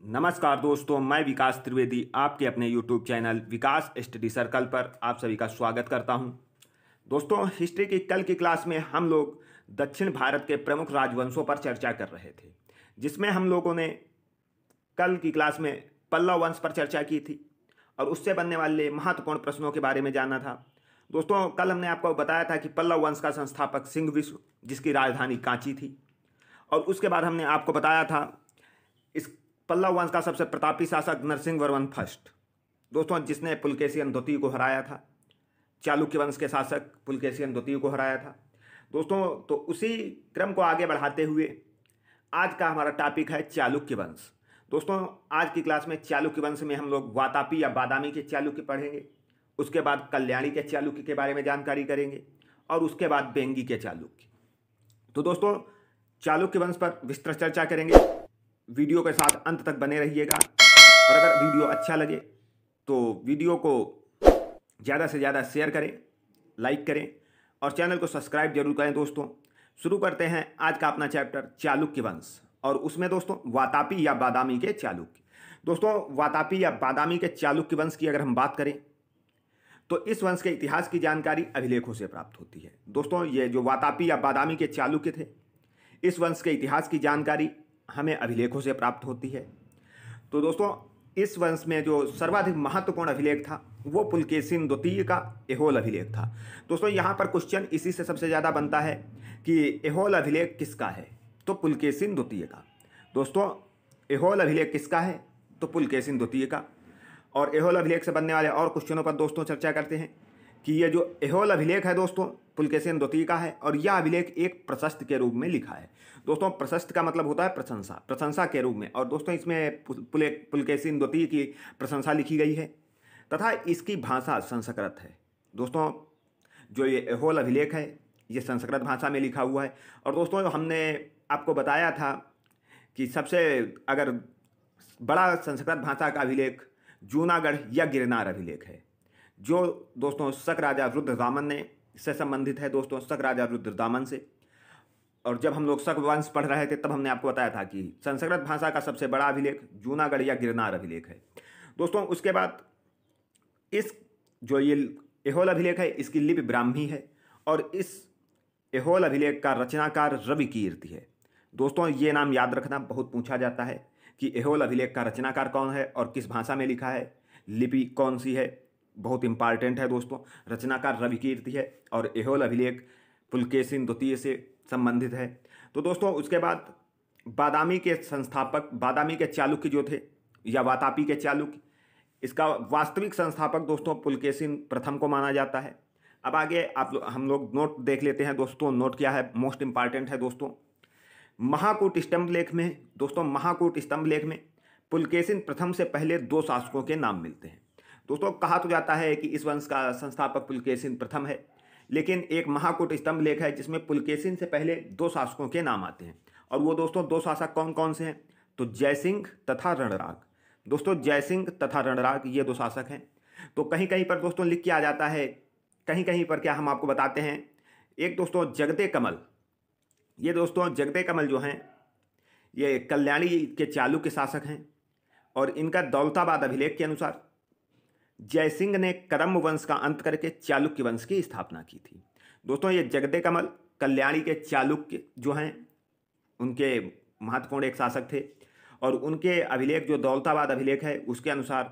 नमस्कार दोस्तों, मैं विकास त्रिवेदी आपके अपने YouTube चैनल विकास स्टडी सर्कल पर आप सभी का स्वागत करता हूं। दोस्तों, हिस्ट्री की कल की क्लास में हम लोग दक्षिण भारत के प्रमुख राजवंशों पर चर्चा कर रहे थे, जिसमें हम लोगों ने कल की क्लास में पल्लव वंश पर चर्चा की थी और उससे बनने वाले महत्वपूर्ण प्रश्नों के बारे में जाना था। दोस्तों, कल हमने आपको बताया था कि पल्लव वंश का संस्थापक सिंह विष्णु, जिसकी राजधानी कांची थी, और उसके बाद हमने आपको बताया था इस पल्लव वंश का सबसे प्रतापी शासक नरसिंहवर्मन फर्स्ट, दोस्तों, जिसने पुलकेशियन द्वितीय को हराया था। चालुक्य वंश के शासक पुलकेशियन द्वितीय को हराया था। दोस्तों, तो उसी क्रम को आगे बढ़ाते हुए आज का हमारा टॉपिक है चालुक्य वंश। दोस्तों, आज की क्लास में चालुक्य वंश में हम लोग वातापी या बादामी के चालुक्य पढ़ेंगे, उसके बाद कल्याणी के चालुक्य के बारे में जानकारी करेंगे और उसके बाद बेंगी के चालुक्य। तो दोस्तों, चालुक्य वंश पर विस्तृत चर्चा करेंगे। वीडियो के साथ अंत तक बने रहिएगा और अगर वीडियो अच्छा लगे तो वीडियो को ज़्यादा से ज़्यादा शेयर करें, लाइक करें और चैनल को सब्सक्राइब जरूर करें। दोस्तों, शुरू करते हैं आज का अपना चैप्टर चालुक्य वंश, और उसमें दोस्तों वातापी या बादामी के चालुक्य। दोस्तों, वातापी या बादामी के चालुक्य वंश की अगर हम बात करें तो इस वंश के इतिहास की जानकारी अभिलेखों से प्राप्त होती है। दोस्तों, ये जो वातापी या बादामी के चालुक्य थे, इस वंश के इतिहास की जानकारी हमें अभिलेखों से प्राप्त होती है। तो दोस्तों, इस वंश में जो सर्वाधिक महत्वपूर्ण अभिलेख था वो पुलकेशिन द्वितीय का एहोल अभिलेख था। दोस्तों, यहाँ पर क्वेश्चन इसी से सबसे ज़्यादा बनता है कि एहोल अभिलेख किसका है, तो पुलकेशिन द्वितीय का। दोस्तों, एहोल अभिलेख किसका है, तो पुलकेशिन द्वितीय का। और एहोल अभिलेख से बनने वाले और क्वेश्चनों पर दोस्तों चर्चा करते हैं कि ये जो एहोल अभिलेख है दोस्तों पुलकेशिन द्वितीय का है, और यह अभिलेख एक प्रशस्त के रूप में लिखा है। दोस्तों, प्रशस्त का मतलब होता है प्रशंसा, प्रशंसा के रूप में, और दोस्तों इसमें पुलकेशिन द्वितीय की प्रशंसा लिखी गई है तथा इसकी भाषा संस्कृत है। दोस्तों, जो ये एहोल अभिलेख है ये संस्कृत भाषा में लिखा हुआ है। और दोस्तों, हमने आपको बताया था कि सबसे अगर बड़ा संस्कृत भाषा का अभिलेख जूनागढ़ या गिरनार अभिलेख है, जो दोस्तों शक राजा रुद्रदामन ने से संबंधित है। दोस्तों, शक राजा रुद्रदामन से। और जब हम लोग शक वंश पढ़ रहे थे तब हमने आपको बताया था कि संस्कृत भाषा का सबसे बड़ा अभिलेख जूनागढ़ या गिरनार अभिलेख है। दोस्तों, उसके बाद इस जो ये एहोल अभिलेख है इसकी लिपि ब्राह्मी है, और इस एहोल अभिलेख का रचनाकार रवि कीर्ति है। दोस्तों, ये नाम याद रखना बहुत पूछा जाता है कि एहोल अभिलेख का रचनाकार कौन है और किस भाषा में लिखा है, लिपि कौन सी है, बहुत इंपॉर्टेंट है। दोस्तों, रचनाकार रवि कीर्ति है और एहोल अभिलेख पुलकेशिन द्वितीय से संबंधित है। तो दोस्तों, उसके बाद बादामी के संस्थापक, बादामी के चालुक्य जो थे या वातापी के चालुक्य, इसका वास्तविक संस्थापक दोस्तों पुलकेशिन प्रथम को माना जाता है। अब आगे हम लोग नोट देख लेते हैं। दोस्तों, नोट क्या है, मोस्ट इंपॉर्टेंट है। दोस्तों, महाकूट स्तंभ लेख में, दोस्तों महाकूट स्तंभ लेख में पुलकेशिन प्रथम से पहले दो शासकों के नाम मिलते हैं। दोस्तों, कहा तो जाता है कि इस वंश का संस्थापक पुलकेशिन प्रथम है, लेकिन एक महाकूट स्तंभ लेख है जिसमें पुलकेशिन से पहले दो शासकों के नाम आते हैं। और वो दोस्तों दो शासक कौन कौन से हैं, तो जयसिंह तथा रणराग। दोस्तों, जयसिंह तथा रणराग ये दो शासक हैं। तो कहीं कहीं पर दोस्तों लिख के आ जाता है, कहीं कहीं पर क्या हम आपको बताते हैं। एक दोस्तों जगदे कमल, ये दोस्तों जगदे कमल जो हैं ये कल्याणी के चालुक्य शासक हैं, और इनका दौलताबाद अभिलेख के अनुसार जयसिंह ने कदम्ब वंश का अंत करके चालुक्य वंश की स्थापना की थी। दोस्तों, ये जगदे कमल कल्याणी के चालुक्य जो हैं उनके महत्वपूर्ण एक शासक थे, और उनके अभिलेख जो दौलताबाद अभिलेख है उसके अनुसार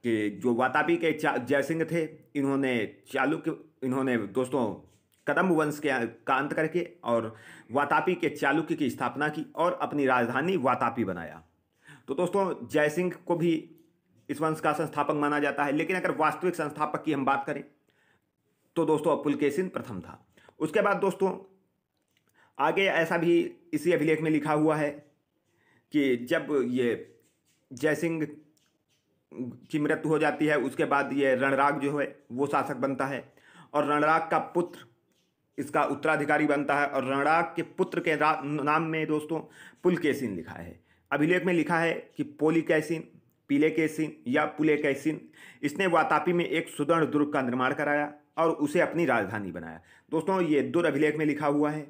कि जो वातापी के जयसिंह थे, इन्होंने दोस्तों कदम्ब वंश का अंत करके और वातापी के चालुक्य की स्थापना की और अपनी राजधानी वातापी बनाया। तो दोस्तों, जयसिंह को भी इस वंश का संस्थापक माना जाता है, लेकिन अगर वास्तविक संस्थापक की हम बात करें तो दोस्तों पुलकेशिन प्रथम था। उसके बाद दोस्तों आगे ऐसा भी इसी अभिलेख में लिखा हुआ है कि जब ये जयसिंह की मृत्यु हो जाती है उसके बाद ये रणराग जो है वो शासक बनता है, और रणराग का पुत्र इसका उत्तराधिकारी बनता है, और रणराग के पुत्र के नाम में दोस्तों पुलकेशिन लिखा है। अभिलेख में लिखा है कि पोलिकेशिन, पिलेकेशिन या पुलेकेशिन, इसने वातापी में एक सुदृढ़ दुर्ग का निर्माण कराया और उसे अपनी राजधानी बनाया। दोस्तों, ये दुर्ग अभिलेख में लिखा हुआ है।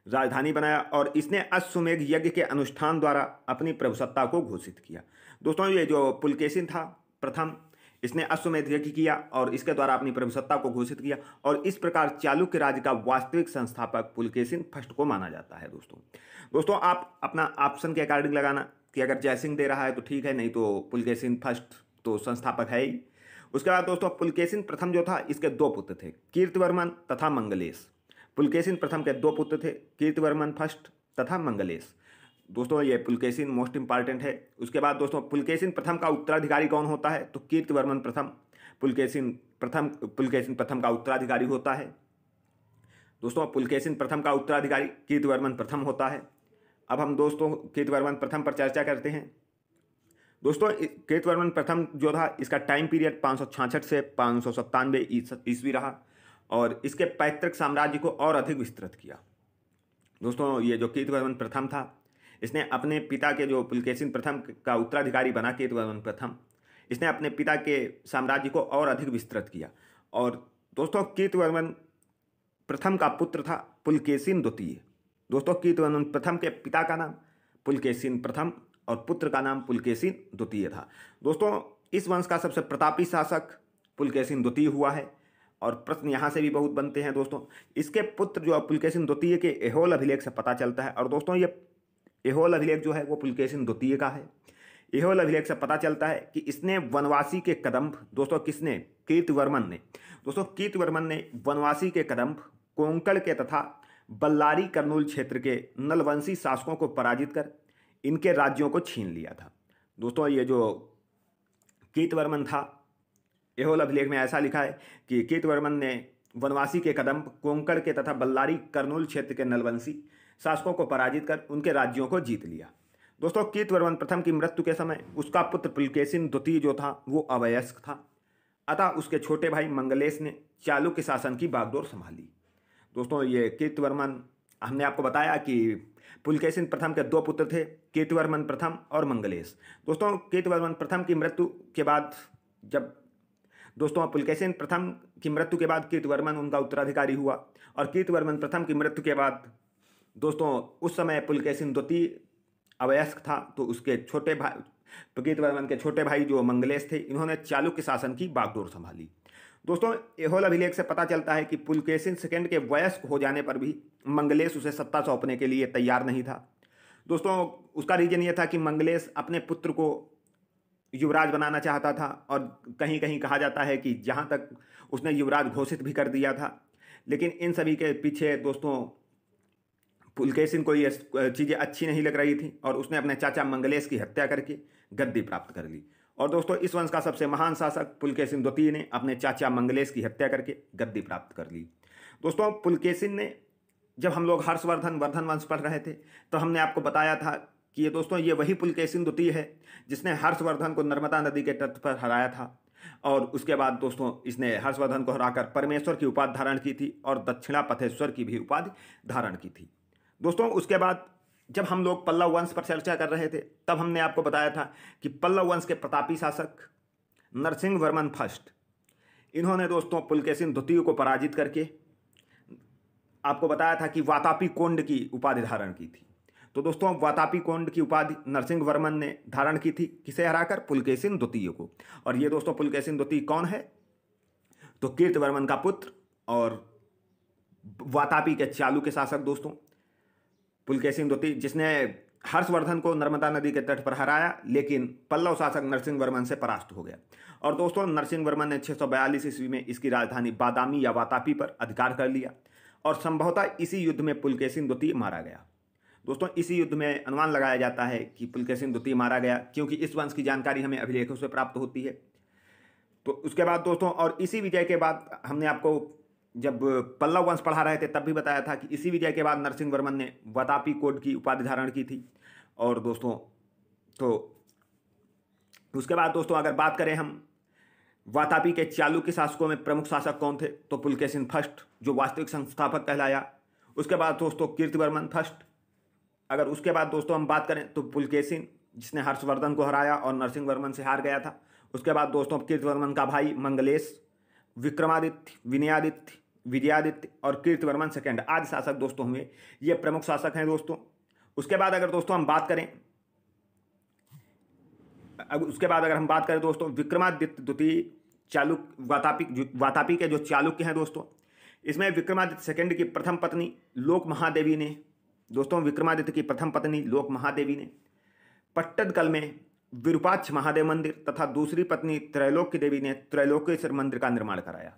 राजधानी बनाया और इसने अश्वमेध यज्ञ के अनुष्ठान द्वारा अपनी प्रभुसत्ता को घोषित किया। दोस्तों ये जो पुलकेशिन था प्रथम, इसने अश्वमेध यज्ञ किया और इसके द्वारा अपनी प्रभुसत्ता को घोषित किया और इस प्रकार चालुक्य राज्य का वास्तविक संस्थापक पुलकेशिन फर्स्ट को माना जाता है। दोस्तों आप अपना ऑप्शन के अकॉर्डिंग लगाना कि अगर जयसिंह दे रहा है तो ठीक है, नहीं तो पुलकेशिन फर्स्ट तो संस्थापक है ही। उसके बाद दोस्तों पुलकेशिन प्रथम जो था इसके दो पुत्र थे, कीर्तिवर्मन तथा मंगलेश। पुलकेशिन प्रथम के दो पुत्र थे, कीर्तिवर्मन फर्स्ट तथा मंगलेश। दोस्तों ये पुलकेशिन मोस्ट इंपॉर्टेंट है। उसके बाद दोस्तों पुलकेशिन प्रथम का उत्तराधिकारी कौन होता है, तो कीर्तिवर्मन प्रथम पुलकेशिन प्रथम का उत्तराधिकारी होता है। दोस्तों पुलकेशिन प्रथम का उत्तराधिकारी कीर्तिवर्मन प्रथम होता है। अब हम दोस्तों कीर्तिवर्मन प्रथम पर चर्चा करते हैं। दोस्तों कीर्तिवर्मन प्रथम जो था इसका टाइम पीरियड 566 से 597 ईस्वी रहा और इसके पैतृक साम्राज्य को और अधिक विस्तृत किया। दोस्तों ये जो कीर्तिवर्मन प्रथम था इसने अपने पिता के जो पुलकेशिन प्रथम का उत्तराधिकारी बना कीर्तिवर्मन प्रथम, इसने अपने पिता के साम्राज्य को और अधिक विस्तृत किया। और दोस्तों कीर्तिवर्मन प्रथम का पुत्र था पुलकेशिन द्वितीय। दोस्तों कीर्तिवर्मन प्रथम के पिता का नाम पुलकेशिन प्रथम और पुत्र का नाम पुलकेशिन द्वितीय था। दोस्तों इस वंश का सबसे प्रतापी शासक पुलकेशिन द्वितीय हुआ है और प्रश्न यहाँ से भी बहुत बनते हैं। दोस्तों इसके पुत्र जो पुलकेशिन द्वितीय के एहोल अभिलेख से पता चलता है और दोस्तों ये एहोल अभिलेख जो है वो पुलकेशिन द्वितीय का है। एहोल अभिलेख से पता चलता है कि इसने वनवासी के कदंब, दोस्तों किसने, कीर्तिवर्मन ने, दोस्तों कीर्तिवर्मन ने वनवासी के कदंब, कोंकण के तथा बल्लारी कर्नूल क्षेत्र के नलवंशी शासकों को पराजित कर इनके राज्यों को छीन लिया था। दोस्तों ये जो कीर्तिवर्मन था, एहोल अभिलेख में ऐसा लिखा है कि कीर्तिवर्मन ने वनवासी के कदंब, कोंकण के तथा बल्लारी कर्नूल क्षेत्र के नलवंशी शासकों को पराजित कर उनके राज्यों को जीत लिया। दोस्तों कीर्तिवर्मन प्रथम की मृत्यु के समय उसका पुत्र पुलकेशिन द्वितीय जो था वो अवयस्क था, अतः उसके छोटे भाई मंगलेश ने चालुक्य शासन की बागडोर संभाली। दोस्तों ये कीर्तिवर्मन, हमने आपको बताया कि पुलकेशिन प्रथम के दो पुत्र थे, कीर्तिवर्मन प्रथम और मंगलेश। दोस्तों कीर्तिवर्मन प्रथम की मृत्यु के बाद पुलकेशिन प्रथम की मृत्यु के बाद कीर्तिवर्मन उनका उत्तराधिकारी हुआ और कीर्तिवर्मन प्रथम की मृत्यु के बाद दोस्तों उस समय पुलकेशिन द्वितीय अवयस्क था, तो उसके छोटे भाई कीर्तिवर्मन के छोटे भाई जो मंगलेश थे इन्होंने चालुक्य शासन की बागडोर संभाली। दोस्तों एहोल अभिलेख से पता चलता है कि पुलकेशिन सेकंड के वयस्क हो जाने पर भी मंगलेश उसे सत्ता सौंपने के लिए तैयार नहीं था। दोस्तों उसका रीजन ये था कि मंगलेश अपने पुत्र को युवराज बनाना चाहता था और कहीं कहीं कहा जाता है कि जहाँ तक उसने युवराज घोषित भी कर दिया था। लेकिन इन सभी के पीछे दोस्तों पुलकेशिन को ये चीज़ें अच्छी नहीं लग रही थी और उसने अपने चाचा मंगलेश की हत्या करके गद्दी प्राप्त कर ली। और दोस्तों इस वंश का सबसे महान शासक पुलकेशिन द्वितीय ने अपने चाचा मंगलेश की हत्या करके गद्दी प्राप्त कर ली। दोस्तों पुलकेशिन ने, जब हम लोग हर्षवर्धन वर्धन वंश पढ़ रहे थे तो हमने आपको बताया था कि ये वही पुलकेशिन द्वितीय है जिसने हर्षवर्धन को नर्मदा नदी के तट पर हराया था और उसके बाद दोस्तों इसने हर्षवर्धन को हराकर परमेश्वर की उपाधि धारण की थी और दक्षिणापथेश्वर की भी उपाधि धारण की थी। दोस्तों उसके बाद जब हम लोग पल्लव वंश पर चर्चा कर रहे थे तब हमने आपको बताया था कि पल्लव वंश के प्रतापी शासक नरसिंह वर्मन फर्स्ट, इन्होंने दोस्तों पुलकेशिन द्वितीय को पराजित करके आपको बताया था कि वातापी कोंड की उपाधि धारण की थी। तो दोस्तों वातापी कोंड की उपाधि नरसिंह वर्मन ने धारण की थी, किसे हराकर, पुलकेशिन द्वितीय को। और ये दोस्तों पुलकेशिन द्वितीय कौन है, तो कीर्तिवर्मन का पुत्र और वातापी के चालुक्य शासक दोस्तों पुलकेशिन द्वितीय, जिसने हर्षवर्धन को नर्मदा नदी के तट पर हराया लेकिन पल्लव शासक नरसिंह वर्मन से परास्त हो गया। और दोस्तों नरसिंह वर्मन ने 642 ईस्वी में इसकी राजधानी बादामी या वातापी पर अधिकार कर लिया और संभवतः इसी युद्ध में पुलकेशिन द्वितीय मारा गया। दोस्तों इसी युद्ध में अनुमान लगाया जाता है कि पुलकेशिन द्वितीय मारा गया, क्योंकि इस वंश की जानकारी हमें अभिलेखों से प्राप्त होती है। तो उसके बाद दोस्तों, और इसी विजय के बाद हमने आपको जब पल्लव वंश पढ़ा रहे थे तब भी बताया था कि इसी विजय के बाद नरसिंह वर्मन ने वातापी कोड की उपाधि धारण की थी। और दोस्तों तो उसके बाद दोस्तों अगर बात करें हम वातापी के चालुक्य शासकों में प्रमुख शासक कौन थे, तो पुलकेशिन फर्स्ट जो वास्तविक संस्थापक कहलाया। उसके बाद दोस्तों कीर्तिवर्मन फर्स्ट। अगर उसके बाद दोस्तों हम बात करें तो पुलकेशिन जिसने हर्षवर्धन को हराया और नरसिंह वर्मन से हार गया था। उसके बाद दोस्तों कीर्तिवर्मन का भाई मंगलेश, विक्रमादित्य, विनयादित्य विजयादित्य और कीर्तिवर्मन सेकंड आदि शासक दोस्तों हुए, ये प्रमुख शासक हैं दोस्तों। उसके बाद अगर दोस्तों हम बात करें दोस्तों विक्रमादित्य द्वितीय चालुक्य वातापी के जो चालुक्य हैं दोस्तों, इसमें विक्रमादित्य सेकंड की प्रथम पत्नी लोक महादेवी ने दोस्तों विक्रमादित्य की प्रथम पत्नी लोक महादेवी ने पट्टदकल में विरूपाक्ष महादेव मंदिर तथा दूसरी पत्नी त्रैलोक्य देवी ने त्रैलोकेश्वर मंदिर का निर्माण कराया।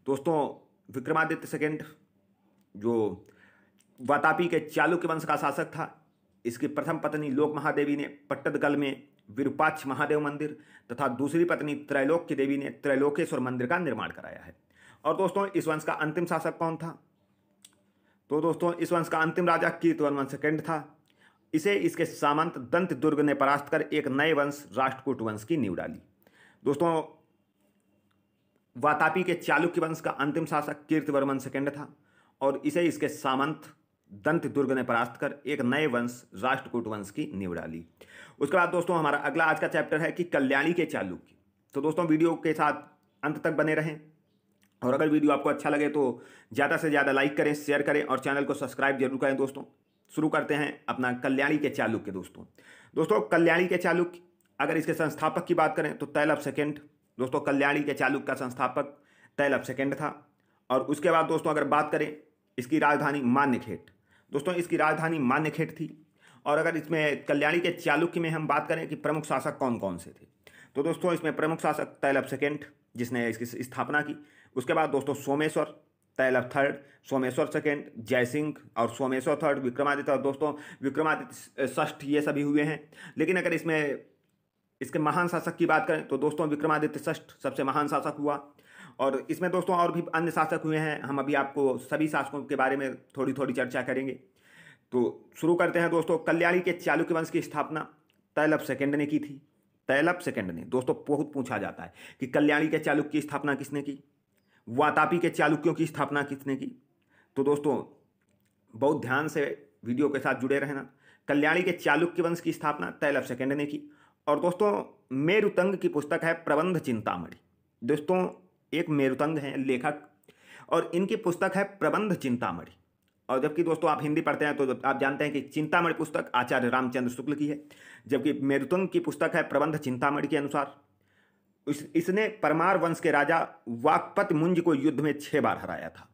दोस्तों विक्रमादित्य सेकंड जो वातापी के चालुक्य वंश का शासक था, इसकी प्रथम पत्नी लोक महादेवी ने पट्टदकल में विरूपाक्ष महादेव मंदिर तथा दूसरी पत्नी त्रैलोक्य देवी ने त्रैलोकेश्वर मंदिर का निर्माण कराया है। और दोस्तों इस वंश का अंतिम शासक कौन था? तो दोस्तों इस वंश का अंतिम राजा कीर्तिवर्मन सेकंड था। इसे इसके सामंत दंत दुर्ग ने परास्त कर एक नए वंश राष्ट्रकूट वंश की नींव डाली। दोस्तों वातापी के चालुक्य वंश का अंतिम शासक कीर्तिवर्मन सेकंड था और इसे इसके सामंत दंत दुर्ग ने परास्त कर एक नए वंश राष्ट्रकूट वंश की नींव डाली। उसके बाद दोस्तों हमारा अगला आज का चैप्टर है कि कल्याणी के चालुक्य। तो दोस्तों वीडियो के साथ अंत तक बने रहें और अगर वीडियो आपको अच्छा लगे तो ज़्यादा से ज़्यादा लाइक करें, शेयर करें और चैनल को सब्सक्राइब जरूर करें। दोस्तों शुरू करते हैं अपना कल्याणी के चालुक्य। दोस्तों कल्याणी के चालुक्य अगर इसके संस्थापक की बात करें तो तैलभ सेकंड। दोस्तों कल्याणी के चालुक्य का संस्थापक तैलभ सेकंड था। और उसके बाद दोस्तों अगर बात करें इसकी राजधानी मान्यखेट। दोस्तों इसकी राजधानी मान्यखेट थी। और अगर इसमें कल्याणी के चालुक्य में हम बात करें कि प्रमुख शासक कौन कौन से थे, तो दोस्तों इसमें प्रमुख शासक तैलभ सेकंड जिसने इसकी स्थापना की। उसके बाद दोस्तों सोमेश्वर, तैलभ थर्ड, सोमेश्वर सेकंड, जयसिंह और सोमेश्वर थर्ड, विक्रमादित्य और दोस्तों विक्रमादित्य षष्ठ, ये सभी हुए हैं। लेकिन अगर इसमें इसके महान शासक की बात करें तो दोस्तों विक्रमादित्य षष्ठ सबसे महान शासक हुआ। और इसमें दोस्तों और भी अन्य शासक हुए हैं, हम अभी आपको सभी शासकों के बारे में थोड़ी थोड़ी चर्चा करेंगे। तो शुरू करते हैं दोस्तों। कल्याणी के चालुक्य वंश की स्थापना तैलभ सेकंड ने की थी। तैलभ सेकंड ने दोस्तों बहुत पूछा जाता है कि कल्याणी के चालुक्य की स्थापना किसने की, वातापी के चालुक्यों की स्थापना किसने की। तो दोस्तों बहुत ध्यान से वीडियो के साथ जुड़े रहना। कल्याणी के चालुक्य वंश की स्थापना तैलभ सेकंड ने की। और दोस्तों मेरुतंग की पुस्तक है प्रबंध चिंतामणि। दोस्तों एक मेरुतंग हैं लेखक और इनकी पुस्तक है प्रबंध चिंतामणि। और जबकि दोस्तों आप हिंदी पढ़ते हैं तो आप जानते हैं कि चिंतामणि पुस्तक आचार्य रामचंद्र शुक्ल की है, जबकि मेरुतंग की पुस्तक है प्रबंध चिंतामणि के अनुसार इसने परमार वंश के राजा वाकपत मुंज को युद्ध में 6 बार हराया था।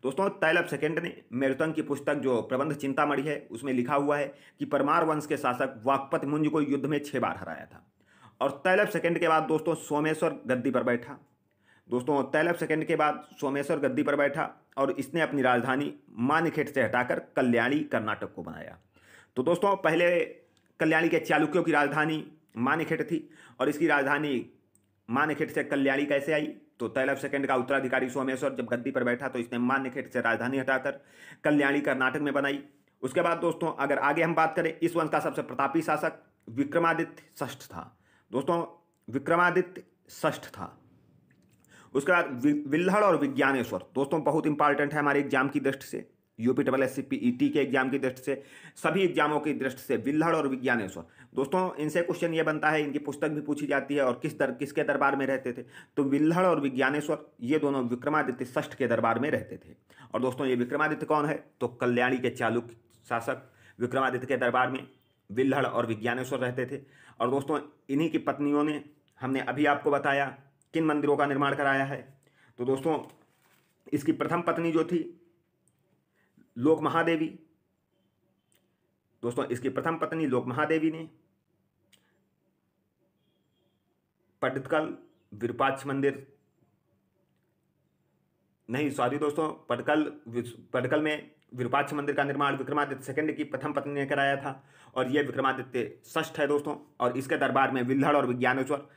दोस्तों तैलभ सेकंड ने मेरुतंग की पुस्तक जो प्रबंध चिंतामणि है उसमें लिखा हुआ है कि परमार वंश के शासक वाकपत मुंज को युद्ध में 6 बार हराया था। और तैलभ सेकंड के बाद दोस्तों सोमेश्वर गद्दी पर बैठा। दोस्तों तैलभ सेकंड के बाद सोमेश्वर गद्दी पर बैठा और इसने अपनी राजधानी मान्यखेट से हटाकर कल्याणी कर्नाटक को बनाया। तो दोस्तों पहले कल्याणी के चालुक्यों की राजधानी मान्यखेट थी और इसकी राजधानी मान्यखेट से कल्याणी कैसे आई, तो तैलभ सेकंड का उत्तराधिकारी सोमेश्वर जब गद्दी पर बैठा तो इसने मान्यखेट से राजधानी हटाकर कल्याणी कर्नाटक में बनाई। उसके बाद दोस्तों अगर आगे हम बात करें, इस वंश का सबसे प्रतापी शासक विक्रमादित्य षष्ठ था। दोस्तों विक्रमादित्य षष्ठ था। उसके बाद विल्हड़ और विज्ञानेश्वर दोस्तों बहुत इंपॉर्टेंट है हमारे एग्जाम की दृष्टि से, यूपी PET के एग्जाम की दृष्टि से, सभी एग्जामों की दृष्टि से विल्हड़ और विज्ञानेश्वर। दोस्तों इनसे क्वेश्चन ये बनता है, इनकी पुस्तक भी पूछी जाती है और किसके दरबार में रहते थे, तो विल्हड़ और विज्ञानेश्वर ये दोनों विक्रमादित्य षष्ठ के दरबार में रहते थे। और दोस्तों ये विक्रमादित्य कौन है, तो कल्याणी के चालुक्य शासक विक्रमादित्य के दरबार में विल्हड़ और विज्ञानेश्वर रहते थे। और दोस्तों इन्हीं की पत्नियों ने, हमने अभी आपको बताया किन मंदिरों का निर्माण कराया है। तो दोस्तों इसकी प्रथम पत्नी जो थी लोक महादेवी, दोस्तों इसकी प्रथम पत्नी लोक महादेवी ने पट्टदकल विरूपाक्ष मंदिर नहीं सॉरी दोस्तों पट्टदकल में विरूपाक्ष मंदिर का निर्माण विक्रमादित्य सेकंड की प्रथम पत्नी ने कराया था और यह विक्रमादित्य षष्ठ है दोस्तों। और इसके दरबार में विल्हड़ और विज्ञानेश्वर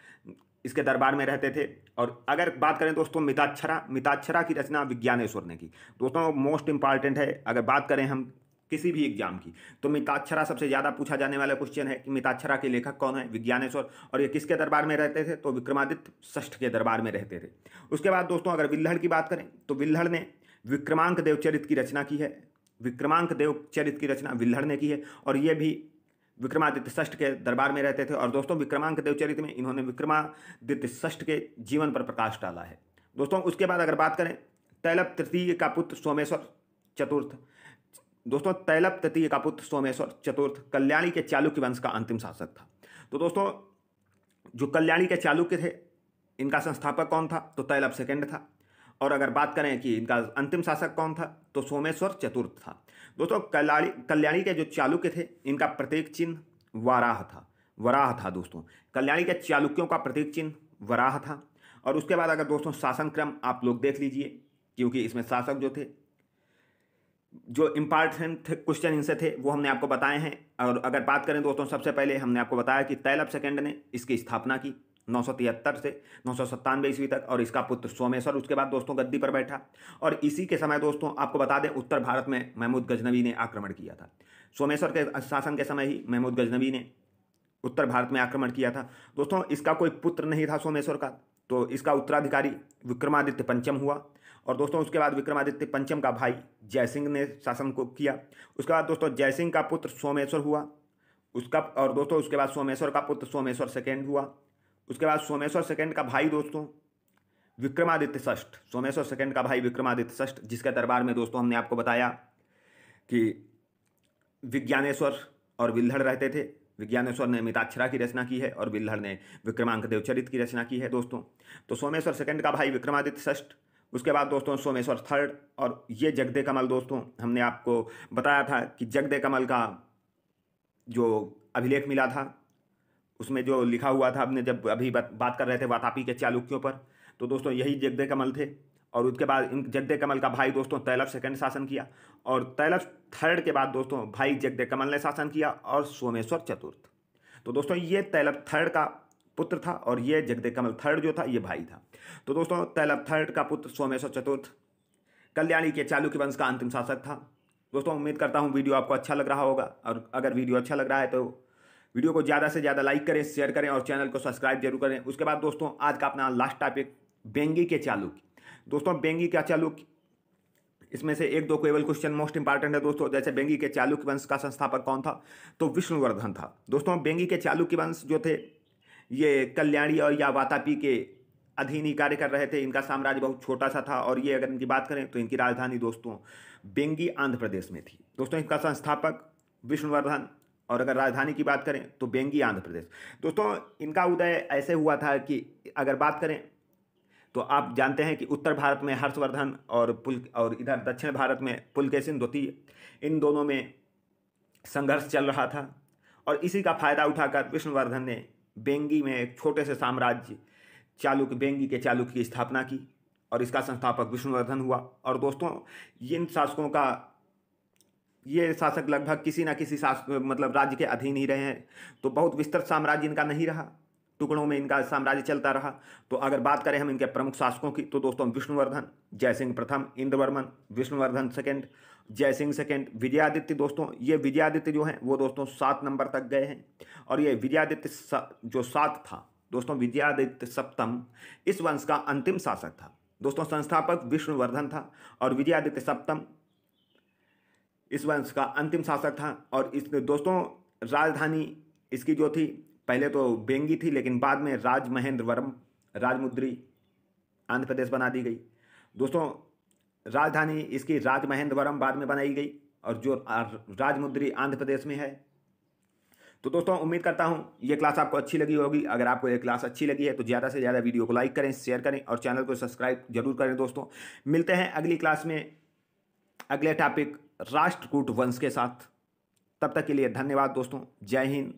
इसके दरबार में रहते थे। और अगर बात करें दोस्तों मिताक्षरा की रचना विज्ञानेश्वर ने की। दोस्तों मोस्ट इंपॉर्टेंट है, अगर बात करें हम किसी भी एग्जाम की तो मिताक्षरा सबसे ज़्यादा पूछा जाने वाला क्वेश्चन है कि मिताक्षरा के लेखक कौन है, विज्ञानेश्वर। और ये किसके दरबार में रहते थे, तो विक्रमादित्य षष्ठ के दरबार में रहते थे। उसके बाद दोस्तों अगर विल्हड़ की बात करें तो विल्हड़ ने विक्रमांक देवचरित की रचना की है। विक्रमांक देवचरित की रचना विल्हड़ ने की है और ये भी विक्रमादित्य षष्ठ के दरबार में रहते थे। और दोस्तों विक्रमांक देवचरित में इन्होंने विक्रमादित्य षष्ठ के जीवन पर प्रकाश डाला है दोस्तों। उसके बाद अगर बात करें तैलप तृतीय का पुत्र सोमेश्वर चतुर्थ। दोस्तों तैलप तृतीय का पुत्र सोमेश्वर चतुर्थ कल्याणी के चालुक्य वंश का अंतिम शासक था। तो दोस्तों जो कल्याणी के चालुक्य थे इनका संस्थापक कौन था, तो तैलप सेकंड था। और अगर बात करें कि इनका अंतिम शासक कौन था, तो सोमेश्वर चतुर्थ था। दोस्तों कल्याणी के जो चालुक्य थे इनका प्रतीक चिन्ह वराह था। दोस्तों कल्याणी के चालुक्यों का प्रतीक चिन्ह वराह था। और उसके बाद अगर दोस्तों शासन क्रम आप लोग देख लीजिए, क्योंकि इसमें शासक जो थे, जो इम्पॉर्टेंट क्वेश्चन इनसे थे वो हमने आपको बताए हैं। और अगर बात करें दोस्तों, सबसे पहले हमने आपको बताया कि तैलप सेकंड ने इसकी स्थापना की 973 से 997 ईस्वी तक, और इसका पुत्र सोमेश्वर उसके बाद दोस्तों गद्दी पर बैठा। और इसी के समय दोस्तों आपको बता दें, उत्तर भारत में महमूद गजनवी ने आक्रमण किया था। सोमेश्वर के शासन के समय ही महमूद गजनवी ने उत्तर भारत में आक्रमण किया था। दोस्तों इसका कोई पुत्र नहीं था सोमेश्वर का, तो इसका उत्तराधिकारी विक्रमादित्य पंचम हुआ। और दोस्तों उसके बाद विक्रमादित्य पंचम का भाई जयसिंह ने शासन को किया। उसके बाद दोस्तों जयसिंह का पुत्र सोमेश्वर हुआ उसका, और दोस्तों उसके बाद सोमेश्वर का पुत्र सोमेश्वर सेकंड हुआ। उसके बाद सोमेश्वर सेकंड का भाई दोस्तों विक्रमादित्य षष्ठ, सोमेश्वर सेकंड का भाई विक्रमादित्य षष्ठ, जिसके दरबार में दोस्तों हमने आपको बताया कि विज्ञानेश्वर और विल्हड़ रहते थे। विज्ञानेश्वर ने मिताक्षरा की रचना की है और विल्हड़ ने विक्रमांक देवचरित की रचना की है दोस्तों। तो सोमेश्वर सेकंड का भाई विक्रमादित्य षष्ठ, उसके बाद दोस्तों सोमेश्वर थर्ड। और ये जगदे कमल दोस्तों हमने आपको बताया था कि जगदे कमल का जो अभिलेख मिला था उसमें जो लिखा हुआ था, हमने जब अभी बात कर रहे थे वातापी के चालुक्यों पर, तो दोस्तों यही जगदे कमल थे। और उसके बाद इन जगदे कमल का भाई दोस्तों तैलप सेकंड शासन किया, और तैलप थर्ड के बाद दोस्तों भाई जगदे कमल ने शासन किया, और सोमेश्वर चतुर्थ। तो दोस्तों ये तैलप थर्ड का पुत्र था और ये जगदे कमल थर्ड जो था ये भाई था। तो दोस्तों तैलप थर्ड का पुत्र सोमेश्वर चतुर्थ कल्याणी के चालुक्य वंश का अंतिम शासक था। दोस्तों उम्मीद करता हूँ वीडियो आपको अच्छा लग रहा होगा, और अगर वीडियो अच्छा लग रहा है तो वीडियो को ज़्यादा से ज़्यादा लाइक करें, शेयर करें और चैनल को सब्सक्राइब जरूर करें। उसके बाद दोस्तों आज का अपना लास्ट टॉपिक बेंगी के चालुक्य। दोस्तों बेंगी का चालुक्य, इसमें से एक दो केवल क्वेश्चन मोस्ट इंपॉर्टेंट है दोस्तों। जैसे बेंगी के चालुक्य वंश का संस्थापक कौन था, तो विष्णुवर्धन था। दोस्तों बेंगी के चालुक्य वंश जो थे ये कल्याणी और या वातापी के अधीन ही कार्य कर रहे थे। इनका साम्राज्य बहुत छोटा सा था, और ये अगर इनकी बात करें तो इनकी राजधानी दोस्तों बेंगी आंध्र प्रदेश में थी। दोस्तों इनका संस्थापक विष्णुवर्धन, और अगर राजधानी की बात करें तो बेंगी आंध्र प्रदेश। दोस्तों इनका उदय ऐसे हुआ था कि अगर बात करें तो आप जानते हैं कि उत्तर भारत में हर्षवर्धन और इधर दक्षिण भारत में पुलकेशिन द्वितीय, इन दोनों में संघर्ष चल रहा था। और इसी का फायदा उठाकर विष्णुवर्धन ने बेंगी में एक छोटे से साम्राज्य बेंगी के चालुक्य की स्थापना की, और इसका संस्थापक विष्णुवर्धन हुआ। और दोस्तों इन शासकों का ये शासक लगभग किसी ना किसी राज्य के अधीन ही रहे हैं। तो बहुत विस्तृत साम्राज्य इनका नहीं रहा, टुकड़ों में इनका साम्राज्य चलता रहा। तो अगर बात करें हम इनके प्रमुख शासकों की, तो दोस्तों विष्णुवर्धन, जयसिंह प्रथम, इंद्रवर्मन, विष्णुवर्धन सेकंड, जयसिंह सेकंड, विजयादित्य। दोस्तों ये विजयादित्य जो हैं वो दोस्तों 7 नंबर तक गए हैं। और ये विजयादित्य जो 7 था दोस्तों, विजयादित्य सप्तम इस वंश का अंतिम शासक था। दोस्तों संस्थापक विष्णुवर्धन था और विजयादित्य सप्तम इस वंश का अंतिम शासक था। और इस दोस्तों राजधानी इसकी जो थी, पहले तो बेंगी थी, लेकिन बाद में राजमहेंद्रवरम राजमुद्री आंध्र प्रदेश बना दी गई। दोस्तों राजधानी इसकी राजमहेंद्रवरम बाद में बनाई गई, और जो राजमुद्री आंध्र प्रदेश में है। तो दोस्तों उम्मीद करता हूं ये क्लास आपको अच्छी लगी होगी। अगर आपको ये क्लास अच्छी लगी है तो ज़्यादा से ज़्यादा वीडियो को लाइक करें, शेयर करें और चैनल को सब्सक्राइब जरूर करें। दोस्तों मिलते हैं अगली क्लास में अगले टॉपिक राष्ट्रकूट वंश के साथ। तब तक के लिए धन्यवाद दोस्तों। जय हिंद,